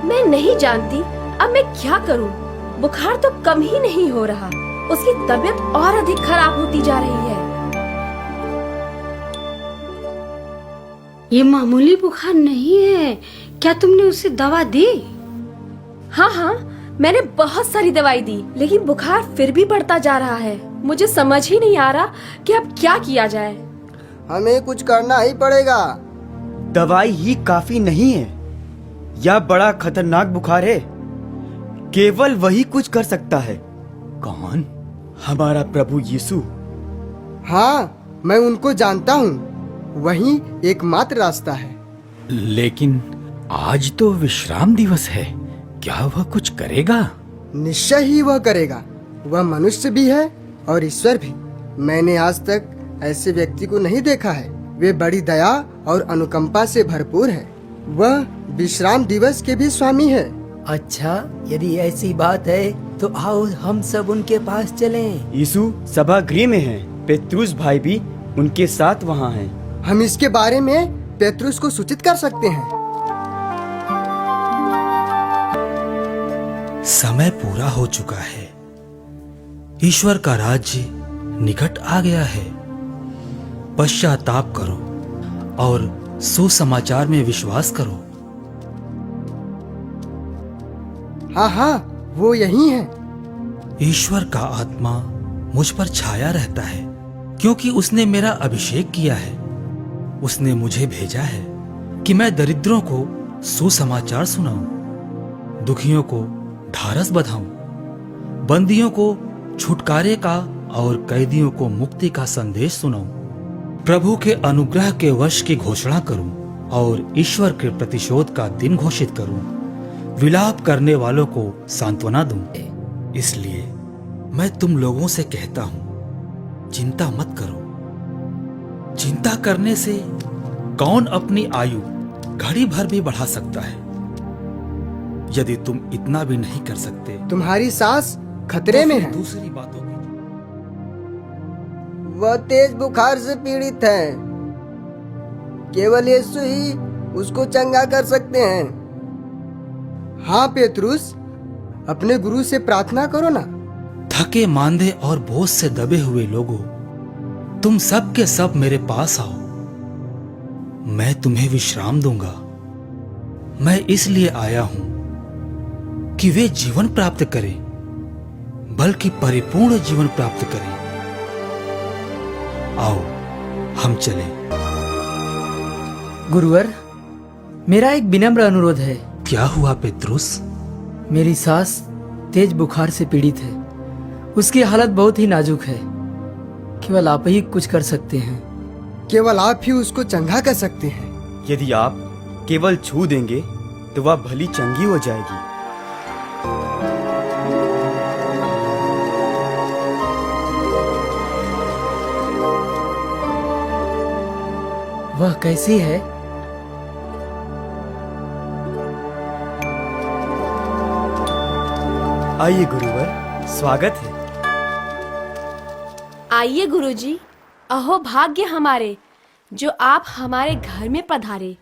मैं नहीं जानती अब मैं क्या करूं। बुखार तो कम ही नहीं हो रहा, उसकी तबीयत और अधिक खराब होती जा रही है। ये मामूली बुखार नहीं है, क्या तुमने उसे दवा दी? हाँ, मैंने बहुत सारी दवाई दी, लेकिन बुखार फिर भी बढ़ता जा रहा है। मुझे समझ ही नहीं आ रहा कि अब क्या किया जाए। हमें कुछ करना ही पड़ेगा। दवाई ही काफी नहीं है, यह बड़ा खतरनाक बुखार है। केवल वही कुछ कर सकता है। कौन? हमारा प्रभु यीशु। हाँ, मैं उनको जानता हूँ, वही एकमात्र रास्ता है। लेकिन आज तो विश्राम दिवस है, क्या वह कुछ करेगा? निश्चय ही वह करेगा। वह मनुष्य भी है और ईश्वर भी। मैंने आज तक ऐसे व्यक्ति को नहीं देखा है। वे बड़ी दया और अनुकंपा से भरपूर है। वह विश्राम दिवस के भी स्वामी है। अच्छा, यदि ऐसी बात है तो आओ हम सब उनके पास चलें। यीशु सभागृह में है, पेत्रुस भाई भी उनके साथ वहाँ हैं। हम इसके बारे में पेत्रुस को सूचित कर सकते हैं। समय पूरा हो चुका है। ईश्वर का राज्य निकट आ गया है। पश्चाताप करो और सुसमाचार में विश्वास करो। हाँ, वो यही है। ईश्वर का आत्मा मुझ पर छाया रहता है, क्योंकि उसने मेरा अभिषेक किया है। उसने मुझे भेजा है कि मैं दरिद्रों को सुसमाचार सुनाऊं, दुखियों को ढारस बधाऊं, बंदियों को छुटकारे का और कैदियों को मुक्ति का संदेश सुनाऊं, प्रभु के अनुग्रह के वर्ष की घोषणा करूं और ईश्वर के प्रतिशोध का दिन घोषित करूं, विलाप करने वालों को सांत्वना दूं। इसलिए मैं तुम लोगों से कहता हूं, चिंता मत करो। चिंता करने से कौन अपनी आयु घड़ी भर भी बढ़ा सकता है? यदि तुम इतना भी नहीं कर सकते, तुम्हारी सांस खतरे में है। दूसरी बातों की वह तेज बुखार से पीड़ित है। केवल यीशु ही उसको चंगा कर सकते हैं। हाँ पेत्रुस, अपने गुरु से प्रार्थना करो ना। थके मांदे और बोझ से दबे हुए लोगों, तुम सब के सब मेरे पास आओ, मैं तुम्हें विश्राम दूंगा। मैं इसलिए आया हूं कि वे जीवन प्राप्त करें, बल्कि परिपूर्ण जीवन प्राप्त करें। आओ हम चलें। गुरुवर, मेरा एक विनम्र अनुरोध है। क्या हुआ पेत्रुस? मेरी सास तेज बुखार से पीड़ित है। उसकी हालत बहुत ही नाजुक है। केवल आप ही कुछ कर सकते हैं। केवल आप ही उसको चंगा कर सकते हैं। यदि आप केवल छू देंगे तो वह भली चंगी हो जाएगी। वह कैसी है? आइए गुरुवर, स्वागत है। आइए गुरुजी, अहो भाग्य हमारे जो आप हमारे घर में पधारे।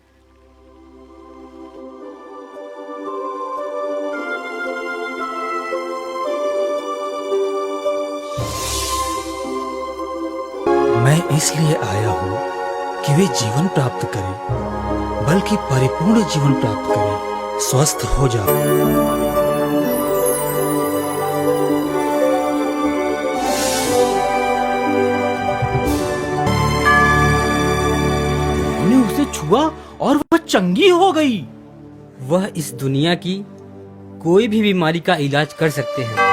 मैं इसलिए आया हूं कि वे जीवन प्राप्त करें, बल्कि परिपूर्ण जीवन प्राप्त करें, स्वस्थ हो जाओ। उसे छुआ और वह चंगी हो गई। वह इस दुनिया की कोई भी बीमारी का इलाज कर सकते हैं।